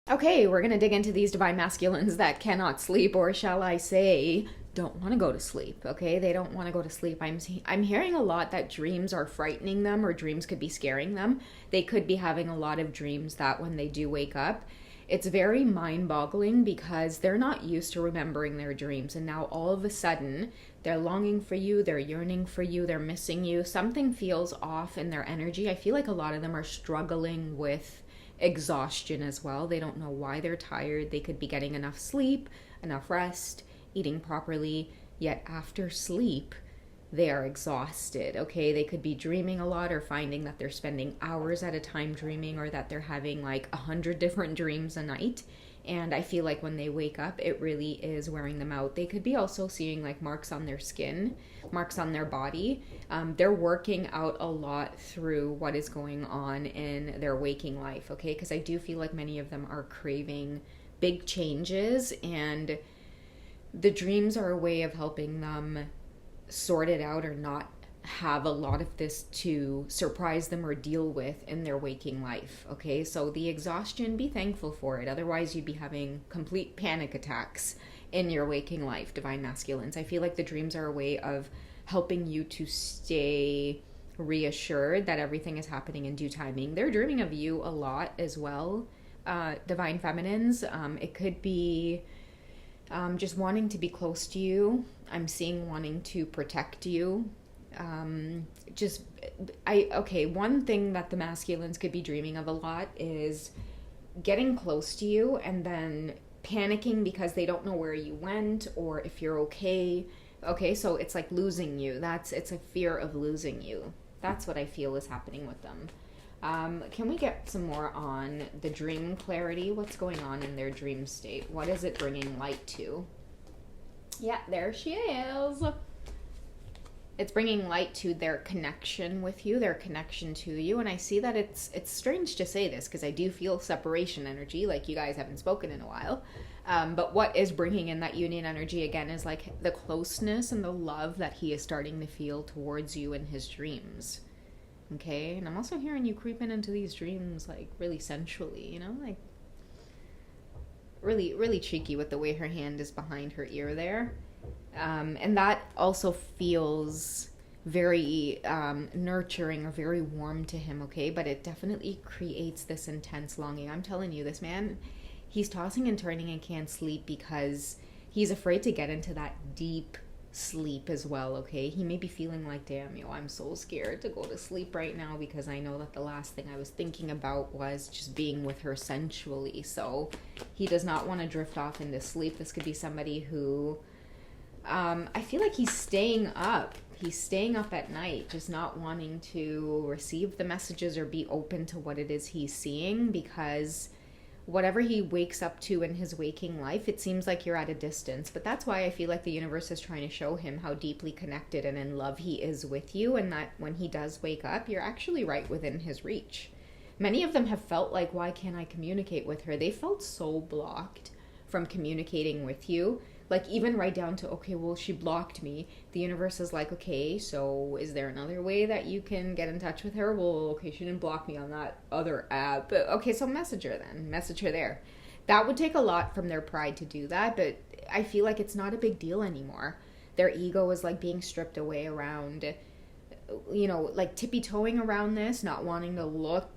Okay, we're gonna dig into these divine masculines that cannot sleep, or shall I say, don't want to go to sleep. Okay, they don't want to go to sleep. I'm hearing a lot that dreams are frightening them, or dreams could be scaring them. They could be having a lot of dreams that when they do wake up, it's very mind-boggling because they're not used to remembering their dreams, and now all of a sudden they're longing for you, they're yearning for you, they're missing you. Something feels off in their energy. I feel like a lot of them are struggling with exhaustion as well. They don't know why they're tired. They could be getting enough sleep, enough rest, eating properly, yet after sleep, they are exhausted. Okay, they could be dreaming a lot or finding that they're spending hours at a time dreaming, or that they're having like 100 different dreams a night. And I feel like when they wake up, it really is wearing them out. They could be also seeing like marks on their skin, marks on their body. They're working out a lot through what is going on in their waking life, okay? Because I do feel like many of them are craving big changes, and the dreams are a way of helping them sort it out or not have a lot of this to surprise them or deal with in their waking life. Okay, so the exhaustion, be thankful for it. Otherwise, you'd be having complete panic attacks in your waking life, divine masculines. I feel like the dreams are a way of helping you to stay reassured that everything is happening in due timing. They're dreaming of you a lot as well, divine feminines. It could be just wanting to be close to you. I'm seeing wanting to protect you. One thing that the masculines could be dreaming of a lot is getting close to you and then panicking because they don't know where you went or if you're okay. Okay, so it's like losing you. It's a fear of losing you. That's what I feel is happening with them. Can we get some more on the dream clarity? What's going on in their dream state? What is it bringing light to? Yeah, there she is. It's bringing light to their connection with you, their connection to you. And I see that it's strange to say this because I do feel separation energy, like you guys haven't spoken in a while. But what is bringing in that union energy again is like the closeness and the love that he is starting to feel towards you in his dreams. Okay, and I'm also hearing you creeping into these dreams like really sensually, you know, like really, really cheeky with the way her hand is behind her ear there. And that also feels very nurturing or very warm to him, okay? But it definitely creates this intense longing. I'm telling you, this man, he's tossing and turning and can't sleep because he's afraid to get into that deep sleep as well, okay? He may be feeling like, damn, I'm so scared to go to sleep right now because I know that the last thing I was thinking about was just being with her sensually. So he does not want to drift off into sleep. This could be somebody who... I feel like he's staying up. He's staying up at night, just not wanting to receive the messages or be open to what it is he's seeing, because whatever he wakes up to in his waking life, it seems like you're at a distance. But that's why I feel like the universe is trying to show him how deeply connected and in love he is with you, and that when he does wake up, you're actually right within his reach. Many of them have felt like, why can't I communicate with her? They felt so blocked from communicating with you. Like, even right down to, okay, well, she blocked me. The universe is like, okay, so is there another way that you can get in touch with her? Well, okay, she didn't block me on that other app. But, okay, so message her then. Message her there. That would take a lot from their pride to do that, but I feel like it's not a big deal anymore. Their ego is, like, being stripped away around, like tippy-toeing around this, not wanting to look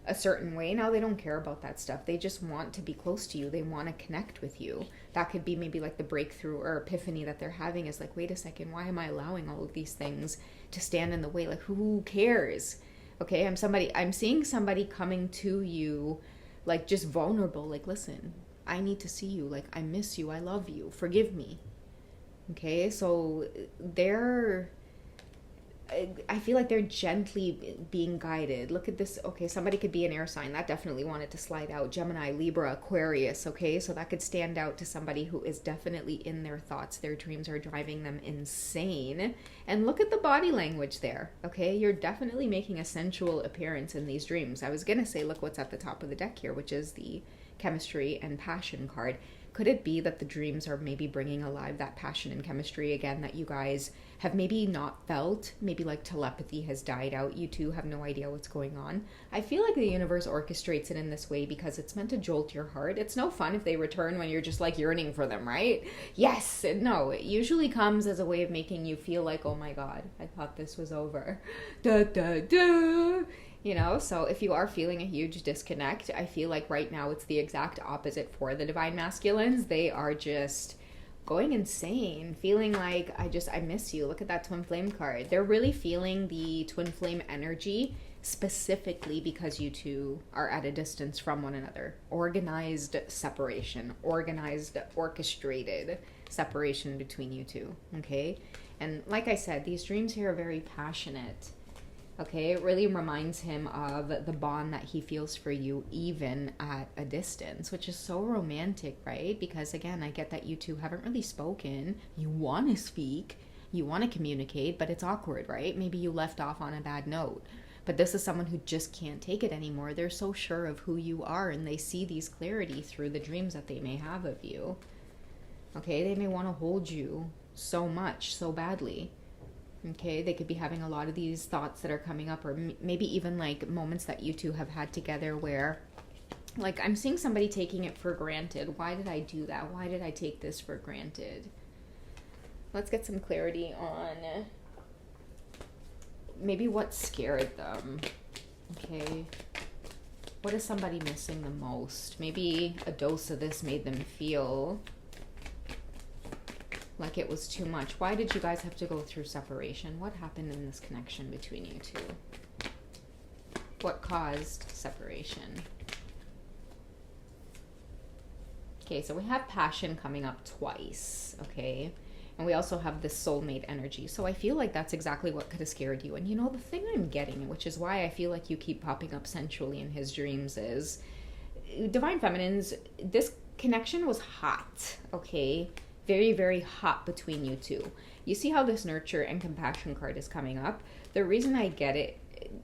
a certain way. Now they don't care about that stuff. They just want to be close to you. They want to connect with you. That could be maybe like the breakthrough or epiphany that they're having is like, wait a second, why am I allowing all of these things to stand in the way? Like, who cares? Okay, I'm seeing somebody coming to you like just vulnerable, like, listen, I need to see you, like, I miss you, I love you, forgive me. Okay, so I feel like they're gently being guided. Look at this. Okay, somebody could be an air sign. That definitely wanted to slide out. Gemini, Libra, Aquarius, okay? So that could stand out to somebody who is definitely in their thoughts. Their dreams are driving them insane. And look at the body language there, okay? You're definitely making a sensual appearance in these dreams. I was going to say, look what's at the top of the deck here, which is the chemistry and passion card. Could it be that the dreams are maybe bringing alive that passion and chemistry again that you guys have maybe not felt? Maybe like telepathy has died out. You two have no idea what's going on. I feel like the universe orchestrates it in this way because it's meant to jolt your heart. It's no fun if they return when you're just like yearning for them, right? Yes. No, it usually comes as a way of making you feel like, oh my God, I thought this was over. Da, da, da. You know, so if you are feeling a huge disconnect, I feel like right now it's the exact opposite for the divine masculines. They are just going insane, feeling like I miss you. Look at that twin flame card. They're really feeling the twin flame energy specifically because you two are at a distance from one another. Organized separation, organized, orchestrated separation between you two, okay? And like I said, these dreams here are very passionate. Okay, it really reminds him of the bond that he feels for you even at a distance, which is so romantic, right? Because again, I get that you two haven't really spoken. You want to speak, you want to communicate, but it's awkward, right? Maybe you left off on a bad note. But this is someone who just can't take it anymore. They're so sure of who you are and they see these clarity through the dreams that they may have of you. Okay, they may want to hold you so much, so badly. Okay, they could be having a lot of these thoughts that are coming up, or maybe even like moments that you two have had together where, like, I'm seeing somebody taking it for granted. Why did I do that? Why did I take this for granted? Let's get some clarity on maybe what scared them. Okay, what is somebody missing the most? Maybe a dose of this made them feel like it was too much. Why did you guys have to go through separation? What happened in this connection between you two? What caused separation? Okay, so we have passion coming up twice, okay? And we also have this soulmate energy. So I feel like that's exactly what could have scared you. And you know, the thing I'm getting, which is why I feel like you keep popping up sensually in his dreams, is divine feminines, this connection was hot, okay? Very, very hot between you two. You see how this nurture and compassion card is coming up? The reason I get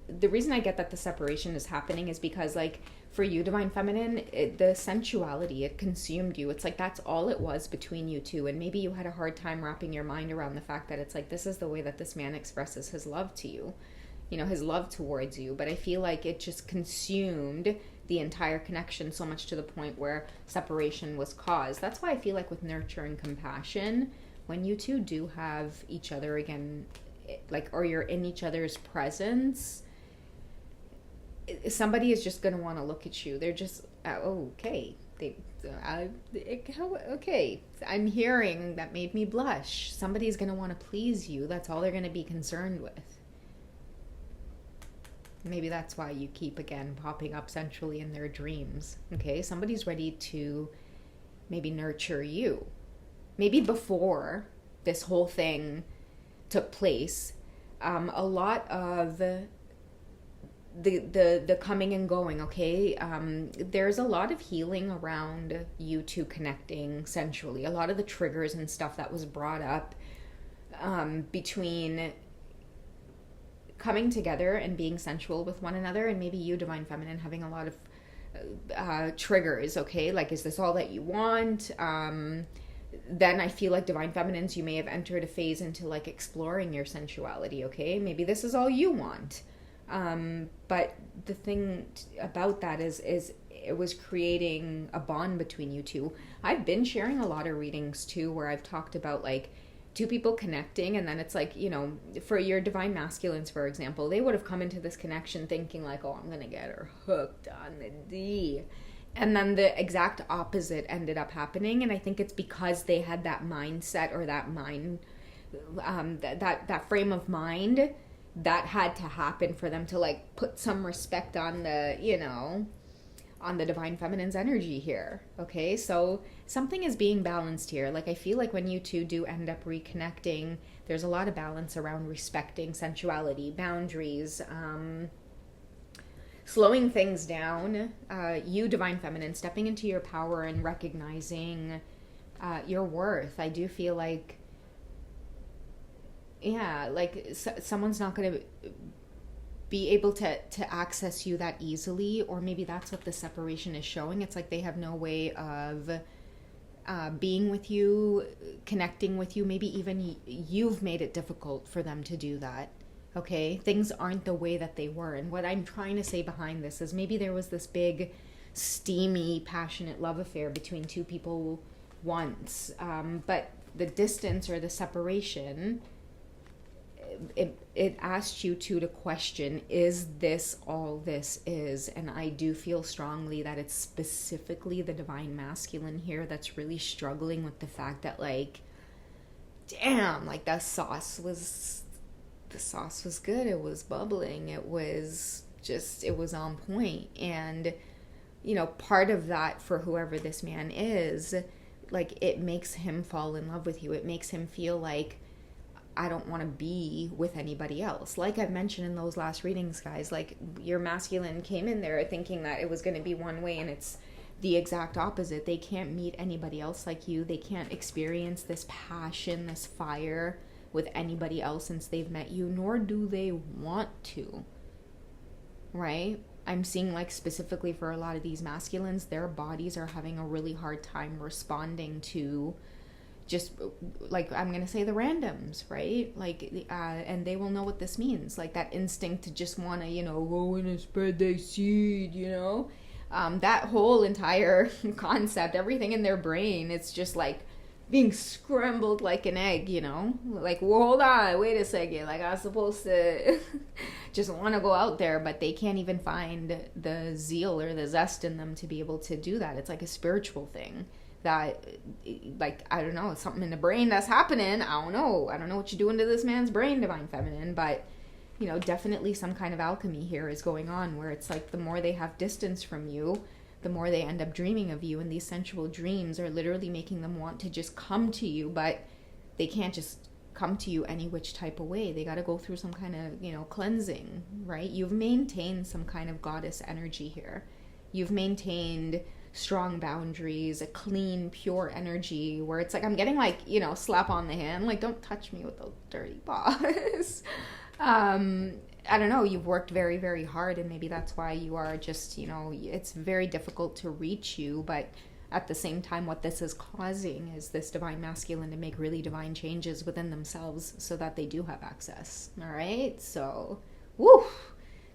that the separation is happening is because, like, for you, divine feminine, the sensuality, it consumed you. It's like that's all it was between you two. And maybe you had a hard time wrapping your mind around the fact that it's like, this is the way that this man expresses his love to you, you know, his love towards you. But I feel like it just consumed the entire connection so much to the point where separation was caused. That's why I feel like with nurture and compassion, when you two do have each other again, like, or you're in each other's presence, somebody is just going to want to look at you. They're just, okay. Okay, I'm hearing that made me blush. Somebody's going to want to please you. That's all they're going to be concerned with. Maybe that's why you keep, again, popping up sensually in their dreams. Okay, somebody's ready to maybe nurture you. Maybe before this whole thing took place, a lot of the coming and going, okay? There's a lot of healing around you two connecting sensually. A lot of the triggers and stuff that was brought up between coming together and being sensual with one another, and maybe you, divine feminine, having a lot of triggers, okay? Like, is this all that you want? Then I feel like divine feminines, you may have entered a phase into like exploring your sensuality, okay? Maybe this is all you want. But the thing about that is it was creating a bond between you two. I've been sharing a lot of readings too where I've talked about like two people connecting, and then it's like, you know, for your divine masculines, for example, they would have come into this connection thinking like, oh, I'm gonna get her hooked on the D. And then the exact opposite ended up happening, and I think it's because they had that mindset or that mind, that frame of mind that had to happen for them to like put some respect on the, you know, on the divine feminine's energy here. Okay, so something is being balanced here. Like, I feel like when you two do end up reconnecting, there's a lot of balance around respecting sensuality, boundaries, slowing things down, you, divine feminine, stepping into your power and recognizing your worth. I do feel like, yeah, like someone's not going to be able to access you that easily, or maybe that's what the separation is showing. It's like they have no way of being with you, connecting with you. Maybe even you've made it difficult for them to do that. Okay, things aren't the way that they were. And what I'm trying to say behind this is maybe there was this big, steamy, passionate love affair between two people once, but the distance or the separation, it asked you to question, is this all this is? And I do feel strongly that it's specifically the divine masculine here that's really struggling with the fact that, like, damn, like the sauce was good. It was bubbling. It was on point. And, you know, part of that for whoever this man is, like, it makes him fall in love with you. It makes him feel like, I don't want to be with anybody else. Like I've mentioned in those last readings, guys, like your masculine came in there thinking that it was going to be one way, and it's the exact opposite. They can't meet anybody else like you. They can't experience this passion, this fire with anybody else since they've met you, nor do they want to. Right? I'm seeing, like, specifically for a lot of these masculines, their bodies are having a really hard time responding to just, like, I'm going to say the randoms, right? Like, and they will know what this means. Like, that instinct to just want to, you know, go in and spread their seed, you know? That whole entire concept, everything in their brain, it's just, like, being scrambled like an egg, you know? Like, well, hold on, wait a second. Like, I was supposed to just want to go out there, but they can't even find the zeal or the zest in them to be able to do that. It's like a spiritual thing. That, like, I don't know, something in the brain that's happening. I don't know what you're doing to this man's brain, divine feminine, but, you know, definitely some kind of alchemy here is going on, where it's like the more they have distance from you, the more they end up dreaming of you, and these sensual dreams are literally making them want to just come to you, but they can't just come to you any which type of way. They got to go through some kind of, you know, cleansing, right? You've maintained some kind of goddess energy here. You've maintained strong boundaries, a clean, pure energy, where it's like, I'm getting, like, you know, slap on the hand, like, don't touch me with those dirty paws. I don't know, you've worked very, very hard, and maybe that's why you are just, you know, it's very difficult to reach you, but at the same time, what this is causing is this divine masculine to make really divine changes within themselves so that they do have access. All right, so, woo!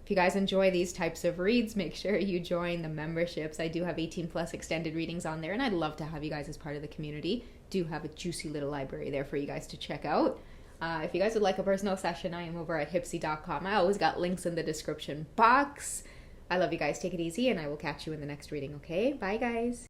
If you guys enjoy these types of reads, make sure you join the memberships. I do have 18 plus extended readings on there, and I'd love to have you guys as part of the community. Do have a juicy little library there for you guys to check out. If you guys would like a personal session, I am over at hipsy.com. I always got links in the description box. I love you guys. Take it easy, and I will catch you in the next reading, okay? Bye, guys.